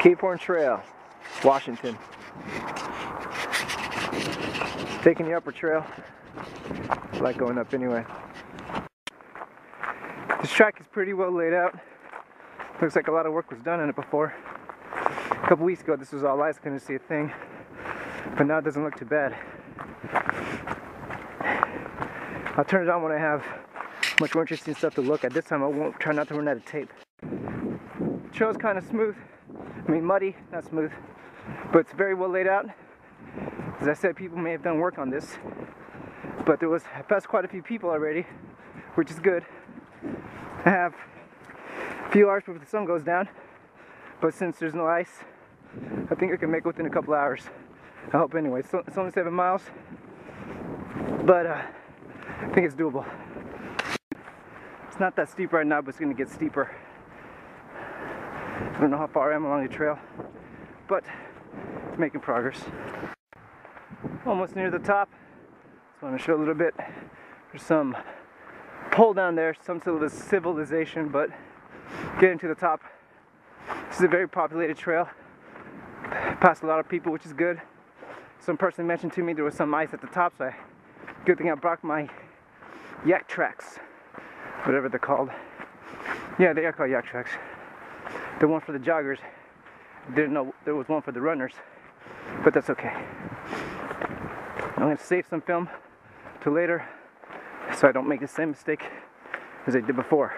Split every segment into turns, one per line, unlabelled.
Cape Horn Trail, Washington. Taking the upper trail. I like going up anyway. This track is pretty well laid out. Looks like a lot of work was done on it before. A couple weeks ago this was all ice, couldn't see a thing. But now it doesn't look too bad. I'll turn it on when I have much more interesting stuff to look at. This time I won't try not to run out of tape. The trail's kind of smooth. I mean muddy, not smooth. But it's very well laid out. As I said, people may have done work on this. But I passed quite a few people already, which is good. I have a few hours before the sun goes down. But since there's no ice, I think I can make it within a couple hours. I hope anyway. It's only 7 miles. But I think it's doable. It's not that steep right now, but it's going to get steeper. I don't know how far I am along the trail, but it's making progress. Almost near the top. Just want to show a little bit. There's some pole down there, some sort of civilization, but getting to the top. This is a very populated trail. Passed a lot of people, which is good. Some person mentioned to me there was some ice at the top, so good thing I brought my yak tracks, whatever they're called. Yeah, they are called yak tracks. The one for the joggers. Didn't know there was one for the runners, but that's okay. I'm going to save some film to later so I don't make the same mistake as I did before.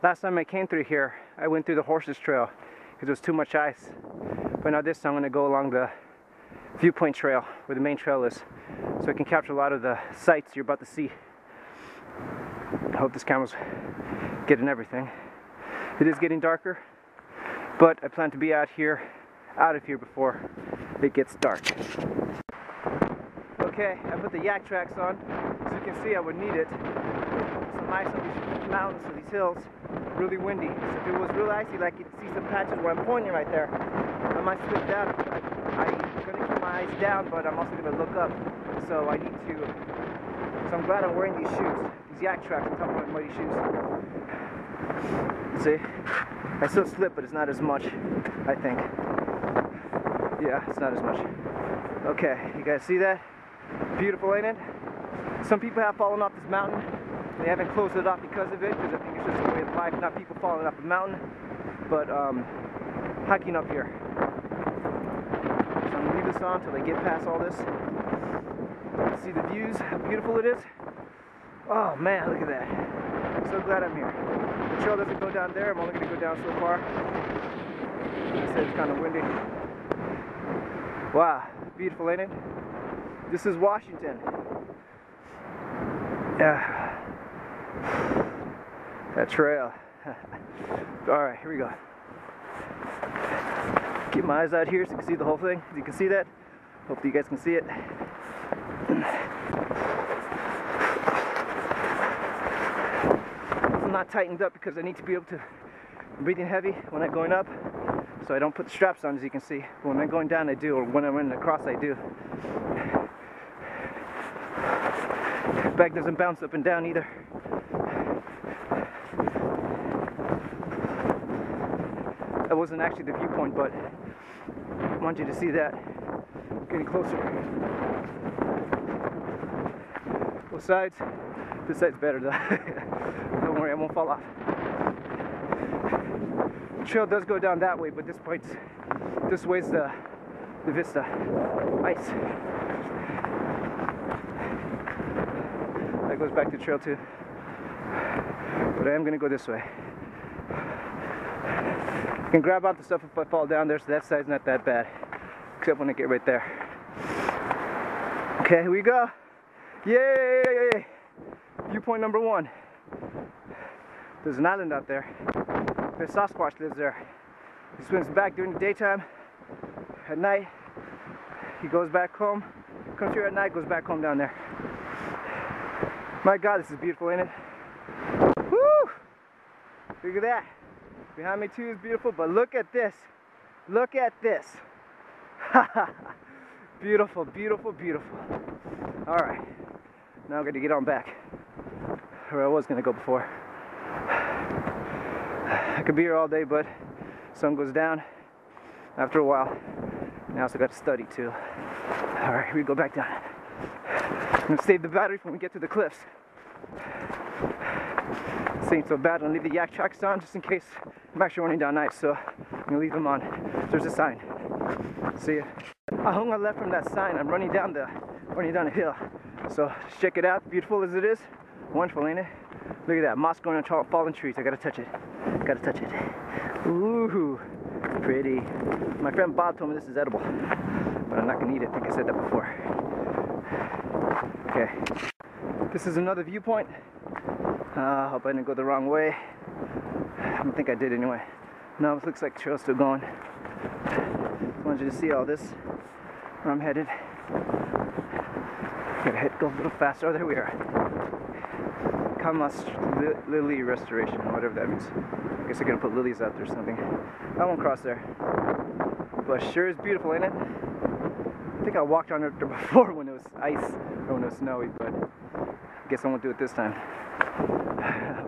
Last time I came through here, I went through the horses trail because there was too much ice. But now this time I'm going to go along the viewpoint trail where the main trail is, so I can capture a lot of the sights you're about to see. I hope this camera's getting everything. It is getting darker, but I plan to be out of here before it gets dark. Okay, I put the yak tracks on. As you can see, I would need it. Some ice on these mountains or these hills. Really windy. So if it was real icy, like you can see some patches where I'm pointing right there, I might slip down. I'm going to keep my eyes down, but I'm also going to look up. So I need to. So I'm glad I'm wearing these shoes, these yak tracks on top of my muddy shoes. See, I still slip, but it's not as much, I think. Yeah, it's not as much. Okay, you guys see that? Beautiful, ain't it? Some people have fallen off this mountain. They haven't closed it off because of it, because I think it's just a way of life, not people falling off the mountain, but hiking up here. So I'm going to leave this on until I get past all this. See the views, how beautiful it is. Oh man, look at that. I'm so glad I'm here. The trail doesn't go down there, I'm only going to go down so far. I said it's kind of windy. Wow, beautiful, ain't it? This is Washington. Yeah. That trail. Alright, here we go. Keep my eyes out here so you can see the whole thing. You can see that. Hopefully you guys can see it. I'm not tightened up because I need to be able to breathe in heavy when I'm going up. So I don't put the straps on, as you can see. But when I'm going down I do, or when I'm running across I do. Bag doesn't bounce up and down either. That wasn't actually the viewpoint, but I want you to see that. Getting closer. Both sides. This side's better though. Don't worry, I won't fall off. The trail does go down that way, but this way's the vista. Ice. That goes back to the trail too. But I am gonna go this way. I can grab out the stuff if I fall down there, so that side's not that bad. Except when I get right there. Okay, here we go. Yay! Viewpoint number 1. There's an island out there. There's Sasquatch lives there. He swims back during the daytime. At night, he goes back home. Comes here at night, goes back home down there. My God, this is beautiful, ain't it? Woo! Look at that. Behind me too is beautiful, but look at this. Look at this. Beautiful, beautiful, beautiful. Alright. Now I'm going to get on back. Where I was going to go before. I could be here all day, but sun goes down after a while. And I also got to study too. Alright, we go back down. I'm gonna save the battery when we get to the cliffs. This ain't so bad. I'm gonna leave the yak tracks on just in case I'm actually running down night, so I'm gonna leave them on. There's a sign. See ya. I hung a left from that sign. I'm running down a hill. So just check it out. Beautiful as it is. Wonderful, ain't it? Look at that. Moss growing on fallen trees. I gotta touch it. Gotta touch it. Ooh, pretty. My friend Bob told me this is edible, but I'm not gonna eat it. I think I said that before. Okay. This is another viewpoint. I hope I didn't go the wrong way. I don't think I did anyway. No, it looks like the trail's still going. I wanted you to see all this, where I'm headed. Gotta go a little faster. Oh, there we are. Kamas Lily Restoration, or whatever that means. I guess they're gonna put lilies out there or something. I won't cross there. But sure is beautiful, ain't it? I think I walked on it before when it was ice, or when it was snowy, but I guess I won't do it this time.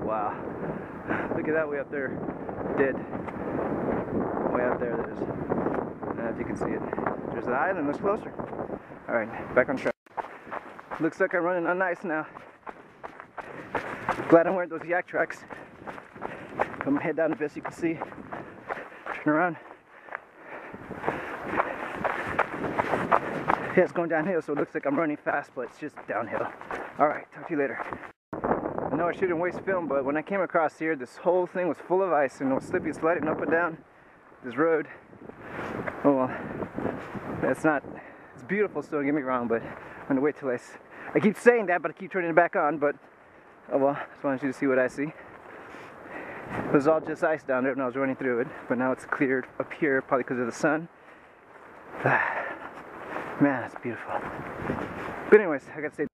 Wow. Look at that way up there. Dead. Way out there, that is. I don't know if you can see it. There's an island that's closer. Alright, back on track. Looks like I'm running on ice now. Glad I'm wearing those yak tracks. Put my head down a bit so you can see. Turn around. Yeah, it's going downhill, so it looks like I'm running fast, but it's just downhill. Alright, talk to you later. I know I shouldn't waste film, but when I came across here, this whole thing was full of ice and it was slippy sliding up and down this road. Oh well, it's beautiful still, don't get me wrong, but I'm gonna wait till I keep saying that, but I keep turning it back on, but oh well, just wanted you to see what I see. It was all just ice down there when I was running through it, but now it's cleared up here, probably because of the sun. Man, it's beautiful. But anyways, I gotta say,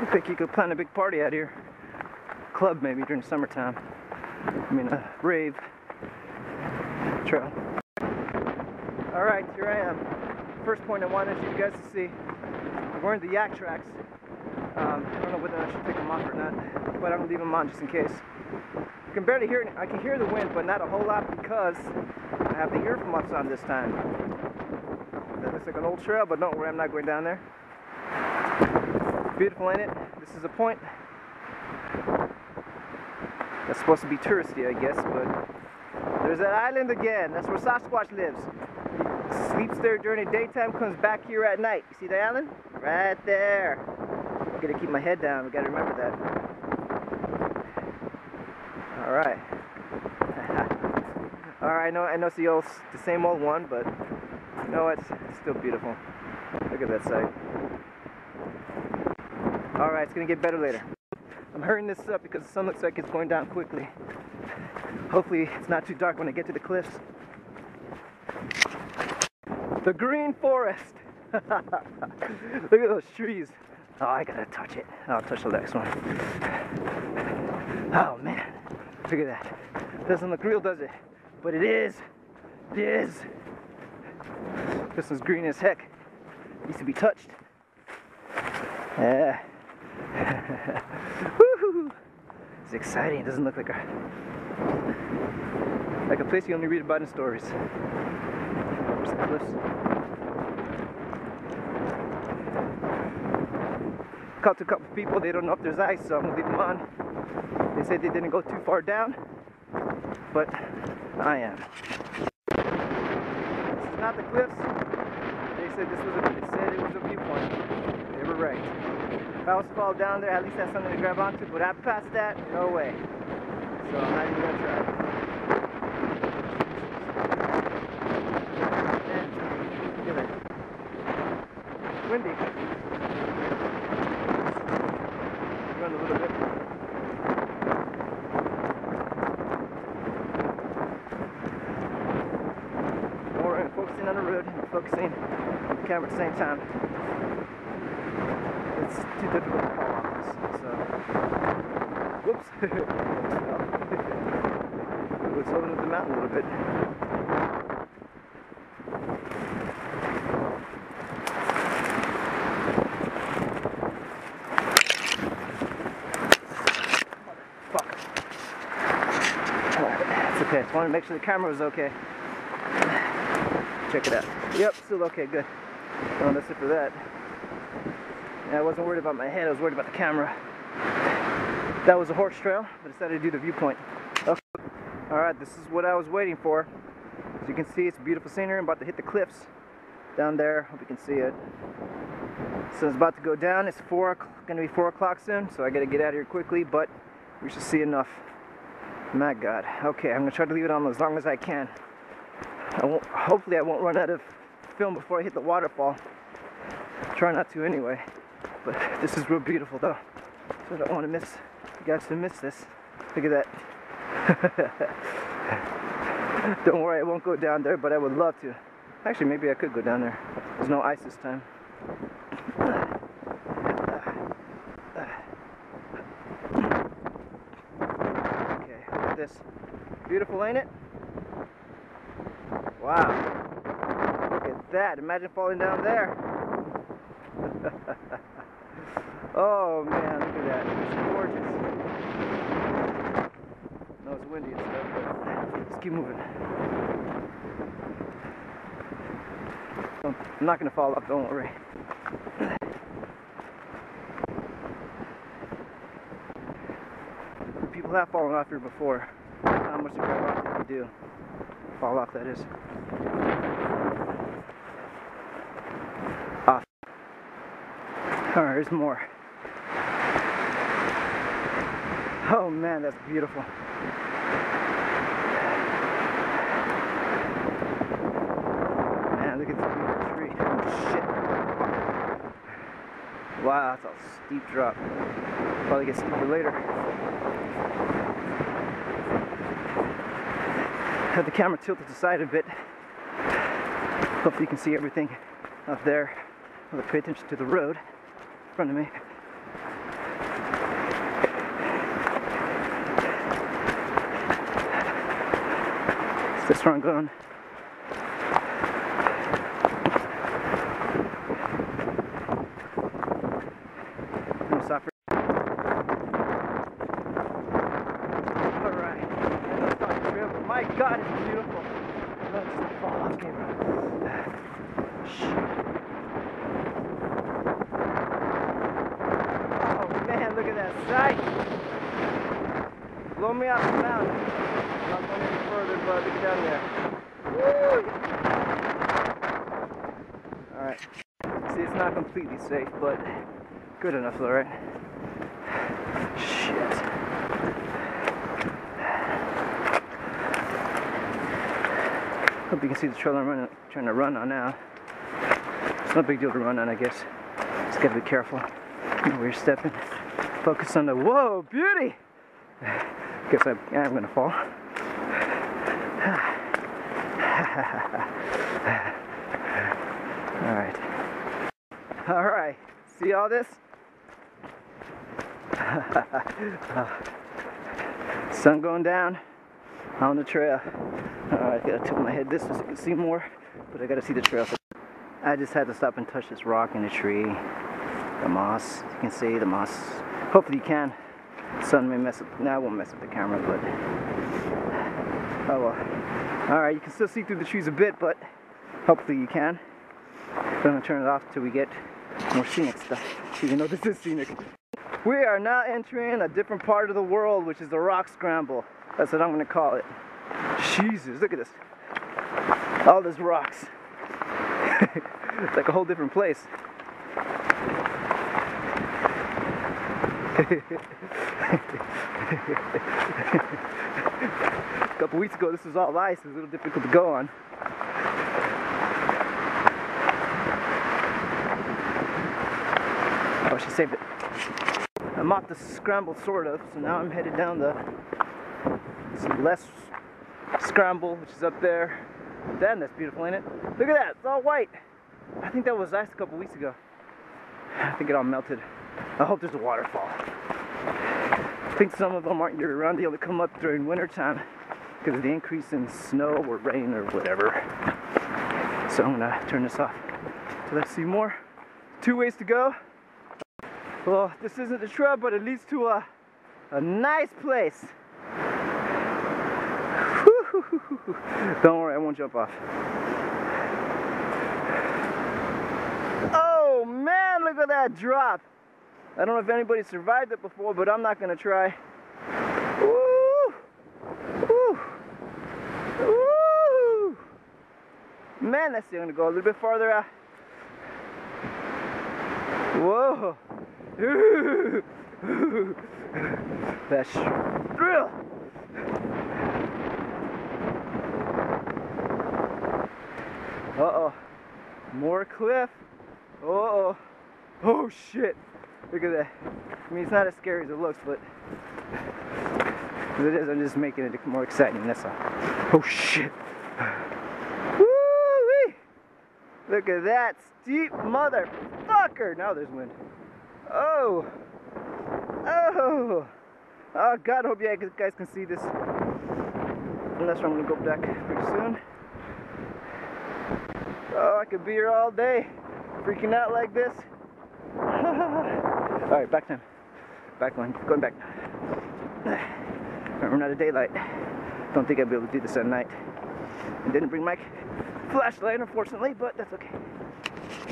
I think you could plan a big party out here. Club maybe during summertime. I mean a rave. Trail. Alright, here I am. First point I wanted you guys to see. I'm wearing the yak tracks. I don't know whether I should take them off or not, but I'm gonna leave them on just in case. I can barely hear it. I can hear the wind, but not a whole lot because I have the earmuffs on this time. That looks like an old trail, but don't worry, I'm not going down there. Beautiful, ain't it? This is a point that's supposed to be touristy, I guess, but there's that island again. That's where Sasquatch lives. He sleeps there during the daytime, comes back here at night. You see the island? Right there. I gotta keep my head down. We gotta remember that. All right. All right. I know it's the same old one, but you know what? It's still beautiful. Look at that sight. All right, it's gonna get better later. I'm hurrying this up because the sun looks like it's going down quickly. Hopefully, it's not too dark when I get to the cliffs. The green forest. Look at those trees. Oh, I gotta touch it. I'll touch the next one. Oh man, look at that. Doesn't look real, does it? But it is. It is. This one's green as heck. Needs to be touched. Yeah. Woohoo! It's exciting. It doesn't look like a place you only read about in stories. There's the cliffs. Talked to a couple of people. They don't know if there's ice, so I'm gonna leave them on. They said they didn't go too far down, but I am. This is not the cliffs. They said it was a viewpoint. They were right. If I was to fall down there, at least that's something to grab onto, but after past that, no way. So I'm not even gonna try. Give it. Windy. Run a little bit. More focusing on the road and focusing on the camera at the same time. It's too difficult to fall off this, so whoops. Let's open up the mountain a little bit. It's okay. Just wanted to make sure the camera was okay. Check it out. Yep, still okay, good. Well, that's it for that. Yeah, I wasn't worried about my head, I was worried about the camera. That was a horse trail, but I decided to do the viewpoint. Okay. Alright, this is what I was waiting for. As you can see, it's beautiful scenery. I'm about to hit the cliffs down there. Hope you can see it. So it's about to go down. It's gonna be 4 o'clock soon, so I gotta get out of here quickly, but we should see enough. My God. Okay, I'm gonna try to leave it on as long as I can. Hopefully I won't run out of film before I hit the waterfall. Try not to anyway. But this is real beautiful though. So I don't want to miss you guys to miss this. Look at that. Don't worry, I won't go down there, but I would love to. Actually, maybe I could go down there. There's no ice this time. Okay, look at this. Beautiful, ain't it? Wow. Look at that. Imagine falling down there. Oh man, look at that. It's gorgeous. No, it's windy and stuff, but let's keep moving. I'm not going to fall off, don't worry. People have fallen off here before. How much of a rock they can do. Fall off, that is. Off. Alright, there's more. Oh man, that's beautiful. Man, look at this beautiful tree. Oh shit. Wow, that's a steep drop. Probably get steeper later. Had the camera tilted to the side a bit. Hopefully you can see everything up there. I'll pay attention to the road in front of me. Is this where I'm going? I'm gonna stop for. Alright. That's not the trail, but my God, it's beautiful. Let's just fall off camera. Oh man, look at that sight. Blow me off the mountain. I'm not going any further, but look down there. Woo! Alright. See, it's not completely safe, but good enough though, right? Shit. Hope you can see the trail I'm trying to run on now. It's no big deal to run on, I guess. Just gotta be careful. You know where you're stepping. Focus on the, whoa, beauty! Guess I am gonna fall. Alright. Alright. See all this? Sun going down on the trail. Alright, I gotta tilt my head this way so you can see more, but I gotta see the trail. I just had to stop and touch this rock in the tree. The moss. You can see the moss. Hopefully you can. The sun may mess up. No, I won't mess up the camera, but oh well. Alright, you can still see through the trees a bit, but hopefully you can. I'm gonna turn it off until we get more scenic stuff. Even though this is scenic. We are now entering a different part of the world, which is the rock scramble. That's what I'm gonna call it. Jesus, look at this. All these rocks. It's like a whole different place. A couple weeks ago, this was all ice. It was a little difficult to go on. Oh, she saved it. I'm off the scramble, sort of, so now I'm headed down some less scramble, which is up there. Damn, that's beautiful, ain't it? Look at that, it's all white. I think that was ice a couple weeks ago. I think it all melted. I hope there's a waterfall. I think some of them aren't year-round. They only come up during winter time because of the increase in snow or rain or whatever. So I'm gonna turn this off. So let's see more. 2 ways to go. Well, this isn't the trail, but it leads to a nice place. Whew. Don't worry, I won't jump off. Oh man, look at that drop. I don't know if anybody survived it before, but I'm not gonna try. Woo! Woo! Woo! Man, that's still gonna go a little bit farther out. Whoa! That's thrill. Uh-oh. More cliff. Uh-oh. Oh shit. Look at that. I mean, it's not as scary as it looks, but as it is, I'm just making it more exciting, that's all. Oh shit. Woo-wee. Look at that steep motherfucker. Now there's wind. Oh. Oh. Oh God, I hope you guys can see this. Unless I'm gonna go back pretty soon. Oh, I could be here all day, freaking out like this. Alright, back time. Going back. Remember, not a daylight. Don't think I'd be able to do this at night. I didn't bring my flashlight, unfortunately, but that's okay.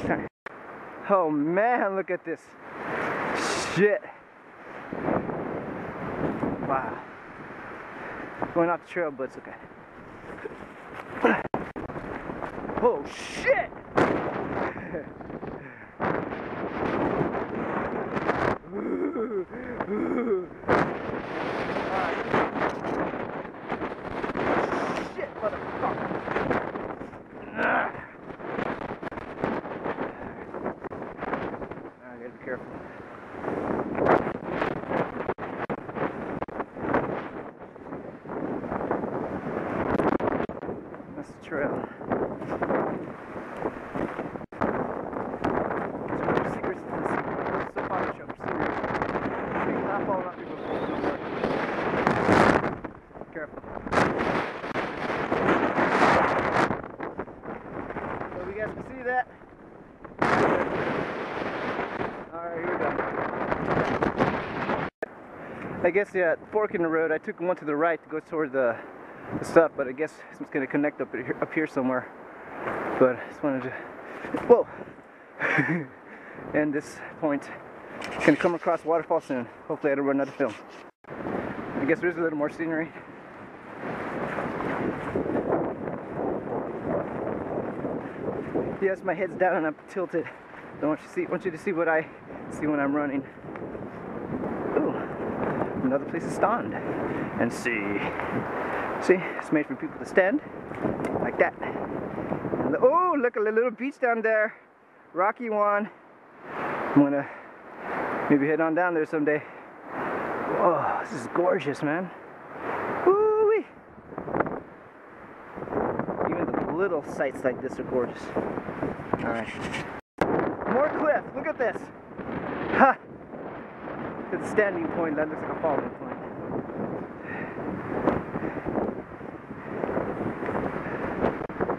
Right. Oh man, look at this. Shit. Wow. Going off the trail, but it's okay. Oh shit! Shit, motherfucker! I gotta be careful. That's the trail. Careful. So you guys can see that. Alright, here we go. I guess, yeah, fork in the road. I took one to the right to go toward the stuff, but I guess it's going to connect up here somewhere. But I just wanted to, whoa! And this point, going to come across waterfall soon. Hopefully I don't run out of film. I guess there's a little more scenery. Yes, my head's down and I'm tilted. I want you to see what I see when I'm running. Ooh, another place to stand and see. See, it's made for people to stand like that. And oh, look, a little beach down there, rocky one. I'm gonna maybe head on down there someday. Oh, this is gorgeous, man. Woo-wee. Even the little sights like this are gorgeous. Alright. More cliff. Look at this. Ha! It's a standing point. That looks like a falling point.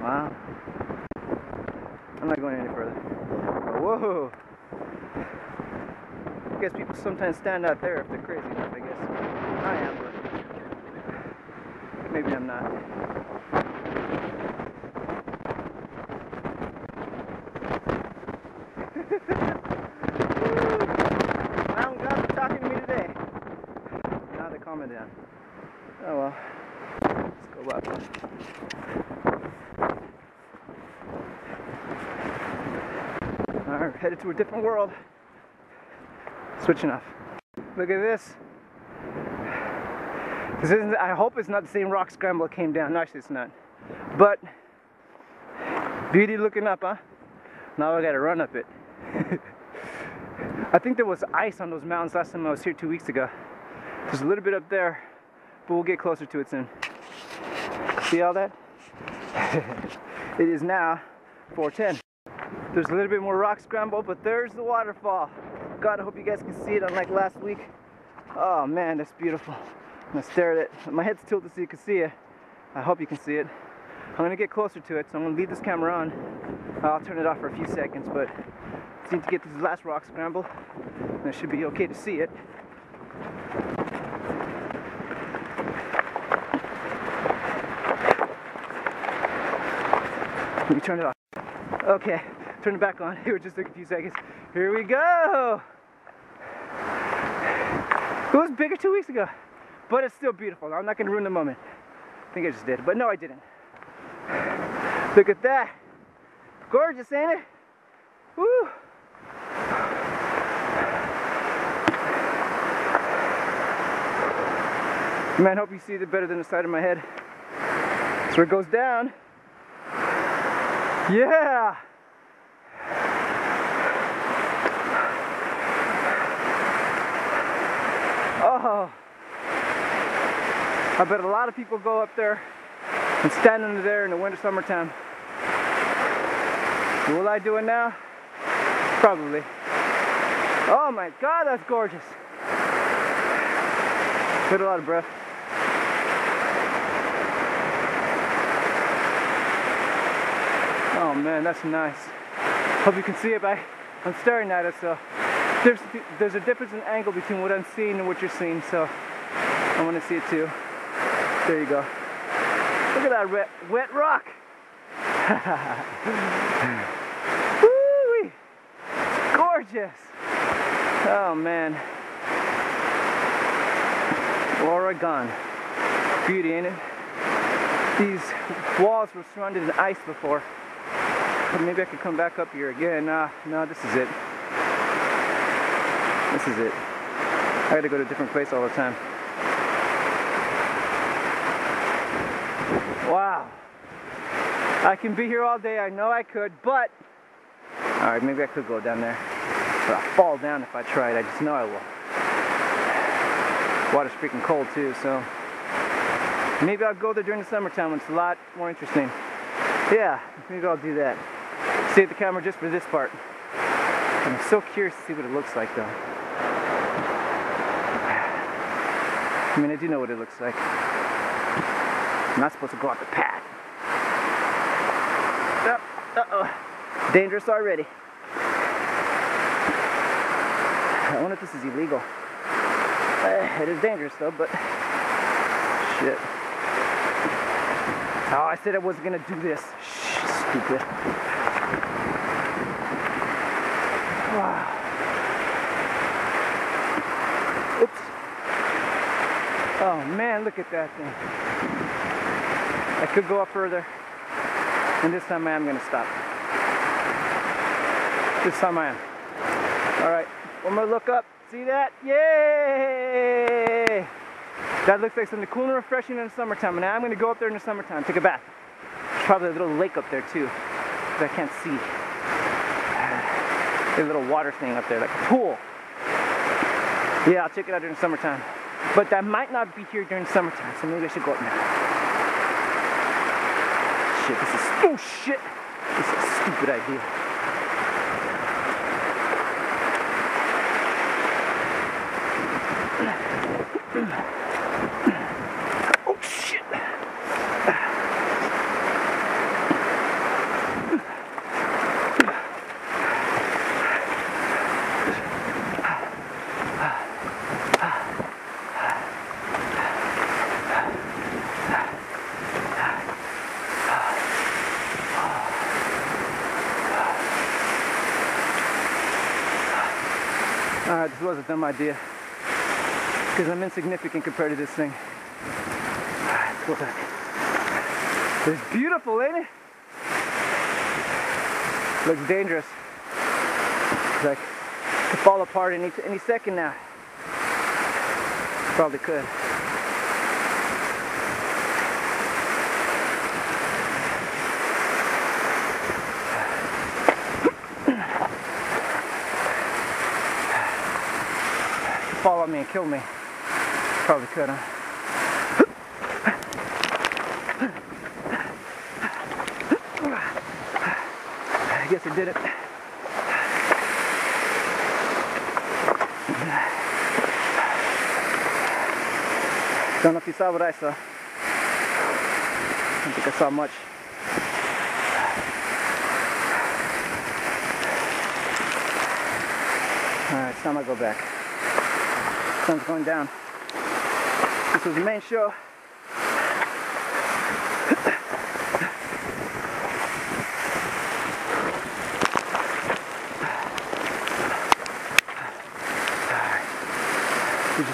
Wow. I'm not going any further. Whoa! I guess people sometimes stand out there if they're crazy enough, I guess. I am, but maybe I'm not. I'm glad for talking to me today. Now they calm it down. Oh well. Let's go up. Alright, headed to a different world. Switching off. Look at this. This isn't, I hope it's not the same rock scramble that came down. No, actually it's not. But beauty looking up, huh? Now I gotta run up it. I think there was ice on those mountains last time I was here 2 weeks ago. There's a little bit up there, but we'll get closer to it soon. See all that? It is now 4:10. There's a little bit more rock scramble, but there's the waterfall. God, I hope you guys can see it, unlike last week. Oh man, that's beautiful. I'm gonna stare at it. My head's tilted so you can see it. I hope you can see it. I'm gonna get closer to it, so I'm gonna leave this camera on. I'll turn it off for a few seconds, but I need to get to this last rock scramble, and it should be okay to see it. Let me turn it off. Okay, turn it back on. It would just take a few seconds. Here we go. It was bigger 2 weeks ago, but it's still beautiful. I'm not gonna ruin the moment. I think I just did, but no, I didn't. Look at that. Gorgeous, ain't it? Woo. Man, hope you see it better than the side of my head. That's where it goes down. Yeah. Oh. I bet a lot of people go up there and stand under there in the winter, summertime. Will I do it now? Probably. Oh my God, that's gorgeous. Get a lot of breath. Oh man, that's nice. Hope you can see it. I'm staring at it, so there's a difference in angle between what I'm seeing and what you're seeing, so I want to see it too. There you go. Look at that wet rock. Woo-wee. Gorgeous. Oh man. Oregon. Beauty, ain't it? These walls were surrounded in ice before. But maybe I could come back up here again. No, this is it. This is it. I gotta go to a different place all the time. Wow. I can be here all day. I know I could, but alright, maybe I could go down there. But I'll fall down if I tried. I just know I will. Water's freaking cold too, so maybe I'll go there during the summertime when it's a lot more interesting. Yeah, maybe I'll do that. Save the camera just for this part. I'm so curious to see what it looks like though. I mean, I do know what it looks like. I'm not supposed to go off the path. Uh-oh. Dangerous already. I wonder if this is illegal. It is dangerous though, but shit. Oh, I said I wasn't gonna do this. Shh, stupid. Wow. Oops. Oh man, look at that thing. I could go up further, and this time I am gonna stop. This time I am. All right, one more look up. See that? Yay! That looks like something cool and refreshing in the summertime. And now I'm going to go up there in the summertime, take a bath. There's probably a little lake up there too, that I can't see. There's a little water thing up there, like a pool. Yeah, I'll check it out during the summertime. But that might not be here during the summertime, so maybe I should go up now. Shit, this is, oh shit! This is a stupid idea. Oh shit. Alright, this was a dumb idea. Because I'm insignificant compared to this thing. Alright, let's go back. It's beautiful, ain't it? Looks dangerous. It's like it could fall apart any second now. Probably could. Fall on me and kill me. Probably could, huh? I guess I did it. Don't know if you saw what I saw. I don't think I saw much. Alright, it's time I go back. Sun's going down. This was the main show.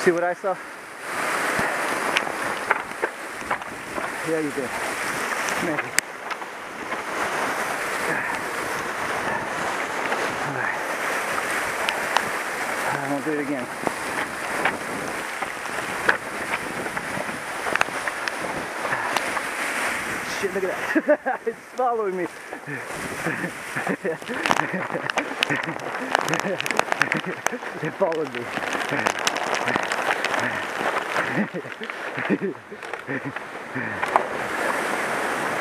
See what I saw? Yeah, you did. Maybe. Alright. I won't do it again. Shit, look at that. It's following me. It followed me.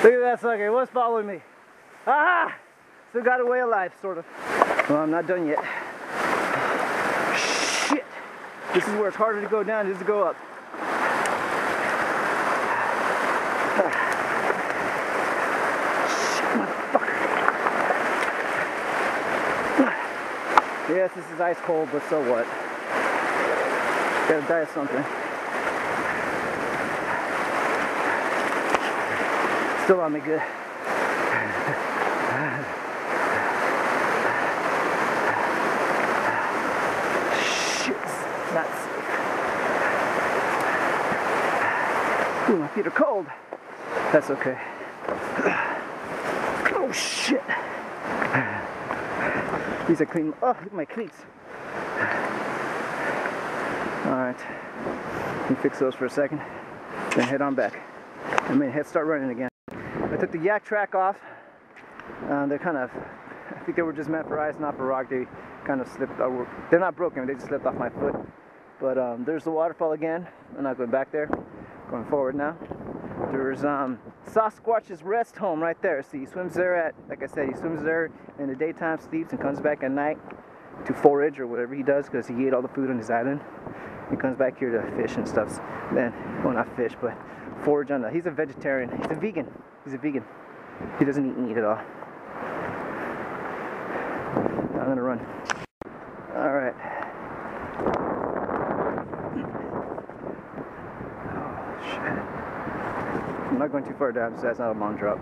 Look at that sucker, it was following me. Aha! Still got away alive, sort of. Well, I'm not done yet. Shit! This is where it's harder to go down than it is to go up. Shit, motherfucker. Yes, this is ice cold, but so what? Gotta die of something. Still on me good. Shit, not safe. Ooh, my feet are cold. That's okay. Oh shit. These are clean. Oh, look at my cleats. Alright. Let me fix those for a second. Then head on back. I mean, start running again. I took the yak track off. They're kind of, I think they were just meant for ice, not for rock. They kind of slipped. They're not broken, they just slipped off my foot. But there's the waterfall again. I'm not going back there. Going forward now. There's Sasquatch's rest home right there. See, he swims there at, like I said, he swims there in the daytime, sleeps, and comes back at night to forage or whatever he does because he ate all the food on his island. He comes back here to fish and stuff. Then, well, not fish, but forage on that. He's a vegetarian. He's a vegan. He's a vegan. He doesn't eat meat at all. I'm gonna run. All right. Oh shit! I'm not going too far down, so that's not a long drop.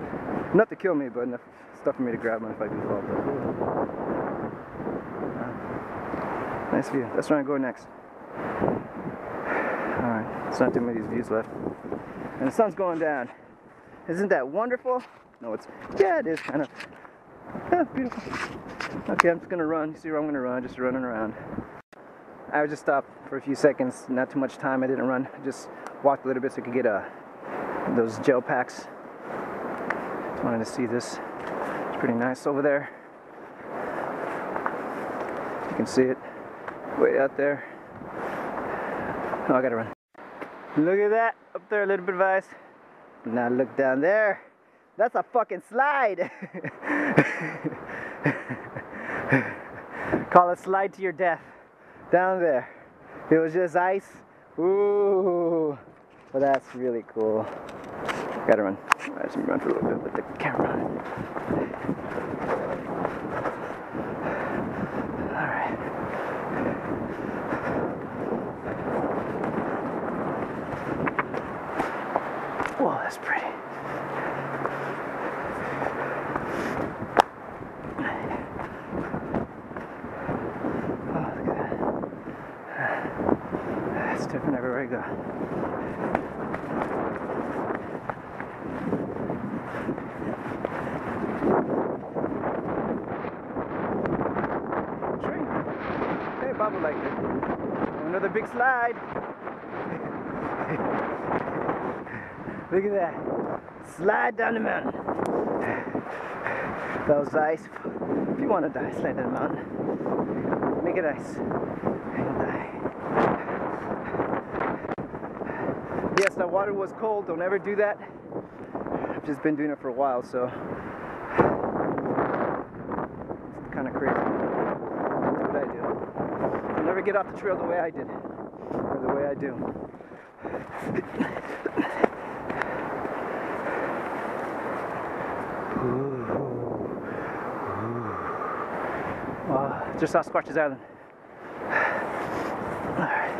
Enough to kill me, but enough stuff for me to grab on if I do fall. Nice view. That's where I'm going next. Alright, it's not too many of these views left. And the sun's going down. Isn't that wonderful? No, it's, yeah, it is kind of. Yeah, beautiful. Okay, I'm just gonna run. You see where I'm gonna run, just running around. I would just stop for a few seconds, not too much time. I didn't run, I just walked a little bit so I could get those gel packs. Just wanted to see this. It's pretty nice over there. You can see it way out there. Oh, I gotta run. Look at that, up there, a little bit of ice. Now look down there. That's a fucking slide. Call it slide to your death. Down there. It was just ice. Ooh. Well, that's really cool. Gotta run. I just run for a little bit with the camera on. Alright. Whoa, that's pretty. Oh, look at that. It's different everywhere I go. Tree. Hey, Bubba liked it. Another big slide. Look at that. Slide down the mountain. That was ice. If you want to die, slide down the mountain. Make it ice. And you'll die. Yes, that water was cold. Don't ever do that. I've just been doing it for a while, so it's kind of crazy. Don't do what I do. You'll never get off the trail the way I did. Or the way I do. Wow, just off Sasquatch's Island. Alright.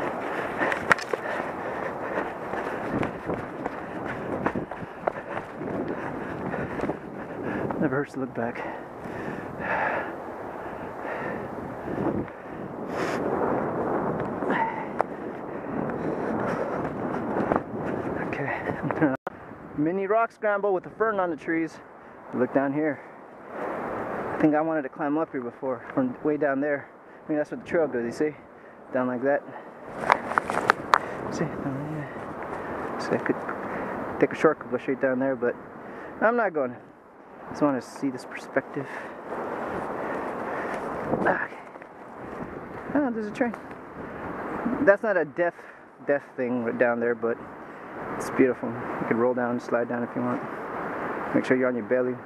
Never hurts to look back. Mini rock scramble with the fern on the trees. Look down here. I think I wanted to climb up here before, from way down there. I mean, that's what the trail goes, you see? Down like that. See? So I could take a shortcut, go straight down there, but I'm not going. I just want to see this perspective. Oh, there's a train. That's not a death thing right down there, but it's beautiful. You can roll down and slide down if you want. Make sure you're on your belly.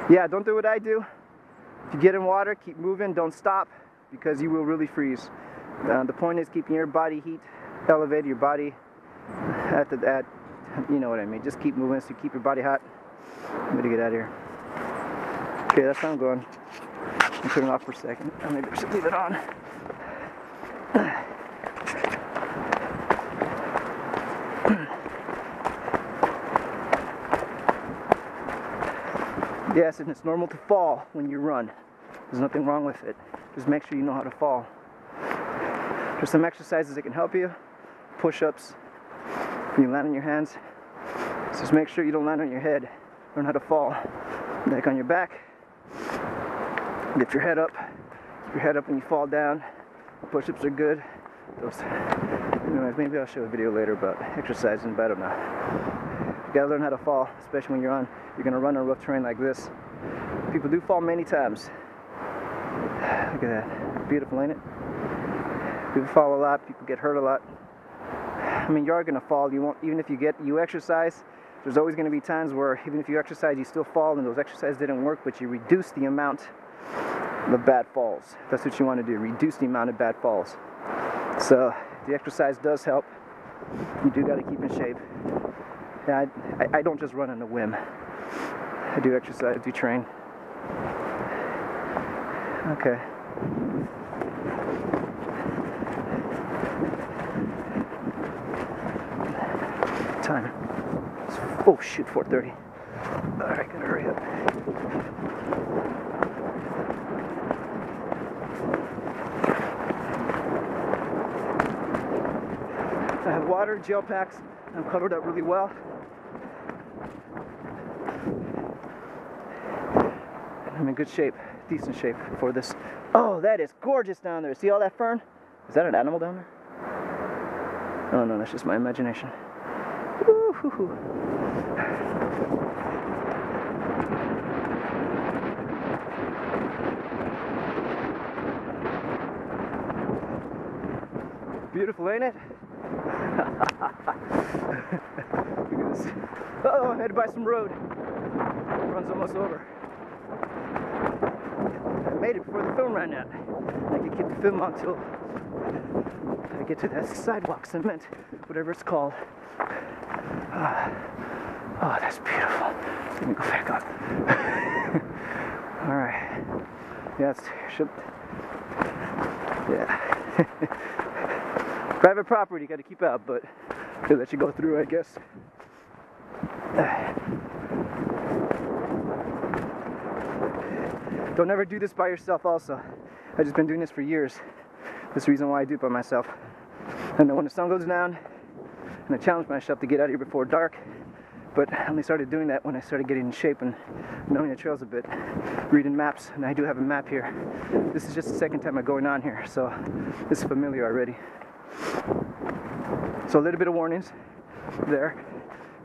Yeah, don't do what I do. If you get in water, keep moving, don't stop, because you will really freeze. The point is keeping your body heat elevated, your body at you know what I mean. Just keep moving, so keep your body hot. I'm gonna get out of here. Okay, that's how I'm going. I'm turning it off for a second. Maybe I should leave it on. Yes, and it's normal to fall when you run. There's nothing wrong with it. Just make sure you know how to fall. There's some exercises that can help you. Push-ups. When you land on your hands. So just make sure you don't land on your head. Learn how to fall. Like on your back. Lift your head up. Keep your head up when you fall down. Push-ups are good. Those. Anyways, maybe I'll show a video later about exercising, but I don't know. You gotta learn how to fall, especially when you're gonna run on rough terrain like this. People do fall many times. Look at that. Beautiful, ain't it? People fall a lot, people get hurt a lot. I mean, you are gonna fall. Even if you exercise, there's always gonna be times where even if you exercise, you still fall, and those exercises didn't work, but you reduce the amount of bad falls. That's what you want to do, reduce the amount of bad falls. So the exercise does help. You do gotta keep in shape. Yeah, I don't just run on a whim. I do exercise, I do train. Okay. Time. Oh shoot, 4:30. Alright, gotta hurry up. I have water, gel packs. I'm covered up really well. I'm in good shape, decent shape for this. Oh, that is gorgeous down there. See all that fern? Is that an animal down there? Oh no, that's just my imagination. Woo-hoo-hoo. Beautiful, ain't it? Look at this. Uh-oh, I'm headed by some road. The run's almost over. I made it before the film ran out. I can keep the film on until I get to that sidewalk cement, whatever it's called. Oh, that's beautiful. Let me go back up. Alright. Yeah, it's shipped. Yeah. Private property, you gotta keep out, but they let you go through, I guess. Don't ever do this by yourself also. I've just been doing this for years. That's the reason why I do it by myself. And then when the sun goes down, and I challenge myself to get out of here before dark, but I only started doing that when I started getting in shape and knowing the trails a bit, reading maps, and I do have a map here. This is just the second time I'm going on here, so this is familiar already. So a little bit of warnings there.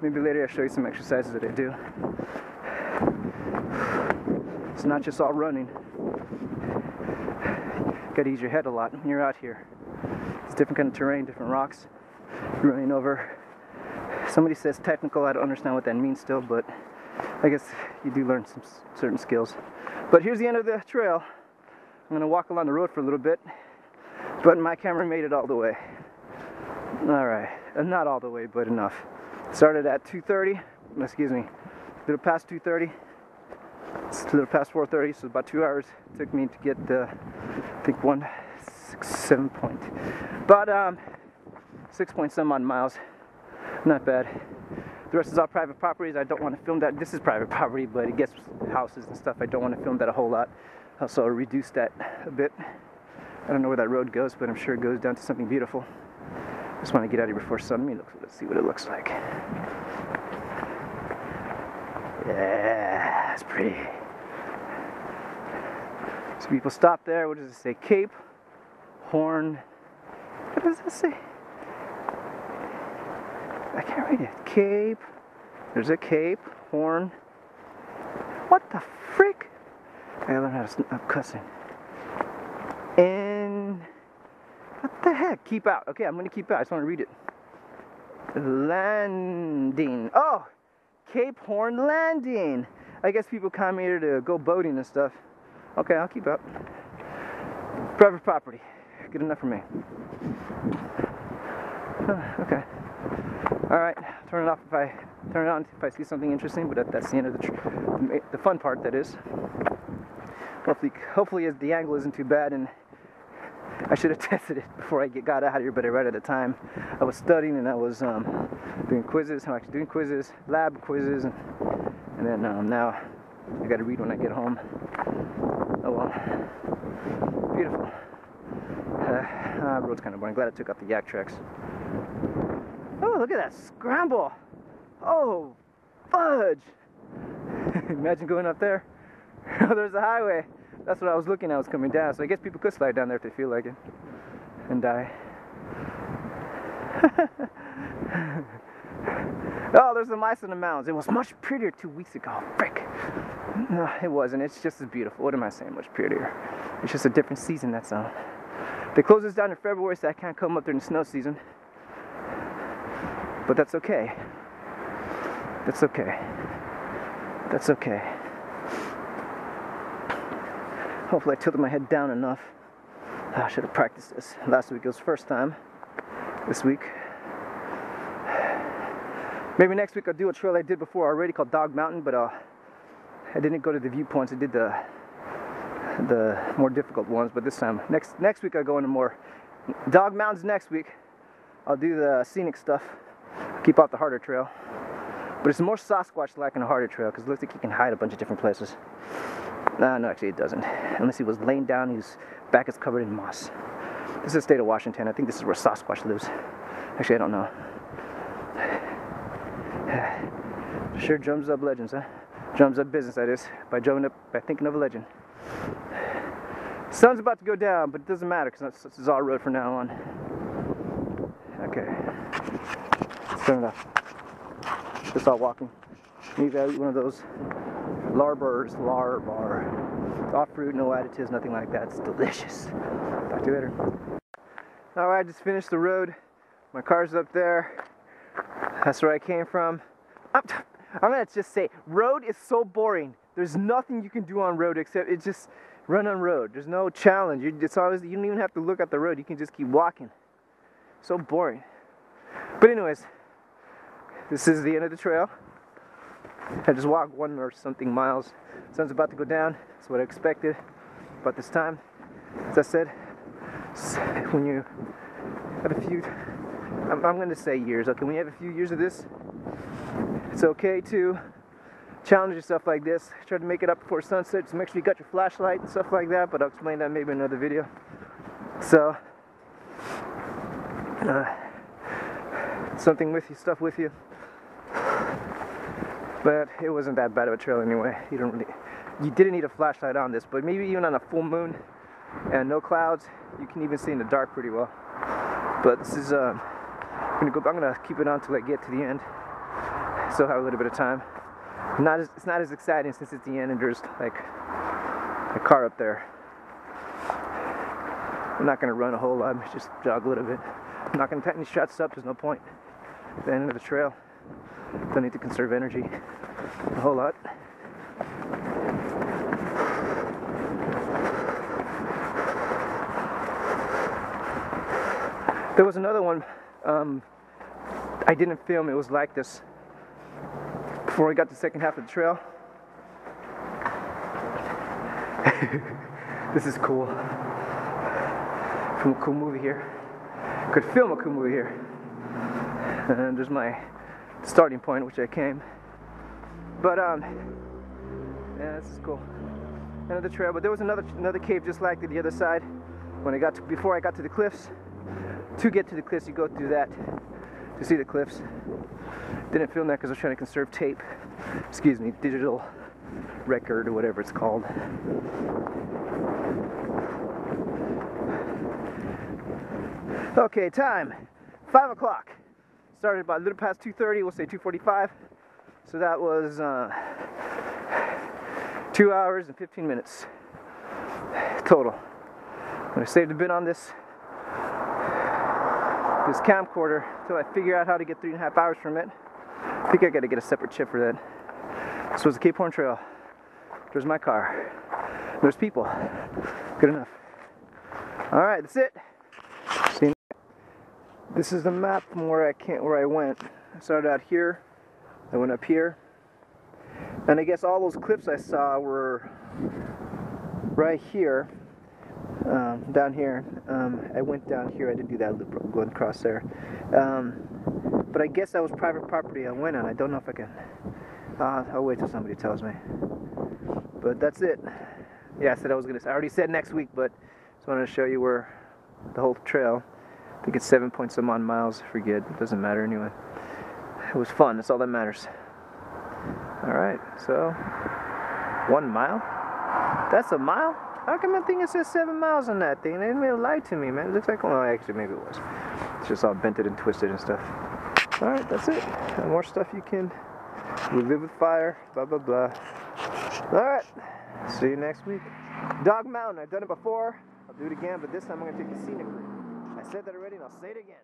Maybe later I'll show you some exercises that I do. It's not just all running. You gotta use your head a lot when you're out here. It's different kind of terrain, different rocks. You're running over. Somebody says technical, I don't understand what that means still, but I guess you do learn some certain skills. But here's the end of the trail. I'm gonna walk along the road for a little bit, but my camera made it all the way. Alright, not all the way, but enough. Started at 2:30, excuse me, a little past 2:30. It's a little past 4:30, so about 2 hours it took me to get the, I think 167 point, about 6 point some odd miles. Not bad. The rest is all private properties. I don't want to film that. This is private property, but it gets houses and stuff. I don't want to film that a whole lot. Also reduce that a bit. I don't know where that road goes, but I'm sure it goes down to something beautiful. Just want to get out of here before sun. Let's see what it looks like. Yeah, it's pretty. So people stop there. What does it say? Cape Horn. What does it say? I can't read it. Cape. There's a Cape Horn. What the frick? I gotta learn how to stop cussing. And what the heck? Keep out. Okay, I'm gonna keep out. I just want to read it. Landing. Oh, Cape Horn Landing. I guess people come here to go boating and stuff. Okay, I'll keep out. Private property. Good enough for me. Okay. All right. Turn it off if I turn it on if I see something interesting. But that's the end of the fun part. That is. Hopefully the angle isn't too bad, and I should have tested it before I got out of here. But right at the time, I was studying and I was doing quizzes. I'm actually doing quizzes, lab quizzes, and then now I got to read when I get home. Oh well. Beautiful. The road's kind of boring. Glad I took out the yak tracks. Oh, look at that scramble! Oh, fudge! Imagine going up there. Oh, there's a highway. That's what I was looking at. I was coming down. So I guess people could slide down there if they feel like it and die. Oh, there's the mice in the mountains. It was much prettier 2 weeks ago. Frick. No, it wasn't. It's just as beautiful. What am I saying? Much prettier. It's just a different season, that's all. They close this down in February, so I can't come up during the snow season. But that's okay. That's okay. That's okay. Hopefully I tilted my head down enough. I should have practiced this. Last week it was first time. This week. Maybe next week I'll do a trail I did before already called Dog Mountain, but I didn't go to the viewpoints. I did the more difficult ones, but this time, next week I'll go into more Dog Mountains next week. I'll do the scenic stuff. Keep out the harder trail. But it's more Sasquatch-like in a harder trail because it looks like he can hide a bunch of different places. No, actually it doesn't. Unless he was laying down, his back is covered in moss. This is the state of Washington. I think this is where Sasquatch lives. Actually, I don't know. Sure drums up legends, huh? Drums up business, that is. By thinking of a legend. Sun's about to go down, but it doesn't matter because this is all road from now on. Okay. Let's turn it off. Just all walking. Maybe I'll eat one of those Larbar. Off fruit, no additives, nothing like that. It's delicious. Talk to you later. Alright, just finished the road. My car's up there. That's where I came from. I'm gonna just say, road is so boring. There's nothing you can do on road except it's just run on road. There's no challenge. It's always, you don't even have to look at the road. You can just keep walking. So boring. But anyways, this is the end of the trail. I just walked 1 or something miles. Sun's about to go down. That's what I expected about this time. As I said, when you have a few, I'm going to say years, okay, when you have a few years of this, it's okay to challenge yourself like this. Try to make it up before sunset. Just make sure you got your flashlight and stuff like that, but I'll explain that maybe in another video. So, something with you, stuff with you. But it wasn't that bad of a trail anyway. You didn't need a flashlight on this, but maybe even on a full moon and no clouds, you can even see in the dark pretty well. But this is, I'm gonna keep it on till I get to the end. Still have a little bit of time. It's not as exciting since it's the end and there's like a car up there. I'm not gonna run a whole lot, just jog a little bit. I'm not gonna tighten these shots up, there's no point. At the end of the trail, don't need to conserve energy a whole lot. There was another one I didn't film. It was like this before we got to the second half of the trail. This is cool. From a cool movie here. Could film a cool movie here. And there's my starting point, which I came. But yeah, this is cool. End of the trail. But there was another cave just like the other side. Before I got to the cliffs. to get to the cliffs. You go through that to see the cliffs. Didn't film that because I was trying to conserve tape. Excuse me, digital record or whatever it's called. Okay, time 5 o'clock. Started about a little past 2:30. We'll say 2:45. So that was 2 hours and 15 minutes total. I'm gonna save the bit on this camcorder until I figure out how to get 3.5 hours from it. I think I gotta get a separate chip for that. This was the Cape Horn Trail. There's my car. There's people. Good enough. All right, that's it. See, this is the map from where I went. I started out here. I went up here, and I guess all those cliffs I saw were right here. Down here. I went down here. I didn't do that loop going across there. But I guess that was private property I went on. I don't know if I can. I'll wait till somebody tells me. But that's it. Yeah, I already said next week, but just wanted to show you where the whole trail. I think it's 7 point some odd miles. Forget. It doesn't matter anyway. It was fun. That's all that matters. All right. So 1 mile. That's a mile. How come I think it says 7 miles on that thing? They made a lie to me, man. It looks like, well, actually, maybe it was. It's just all bented and twisted and stuff. Alright, that's it. More stuff you can live with fire, blah, blah, blah. Alright, see you next week. Dog Mountain, I've done it before. I'll do it again, but this time I'm going to take the scenic route. I said that already, and I'll say it again.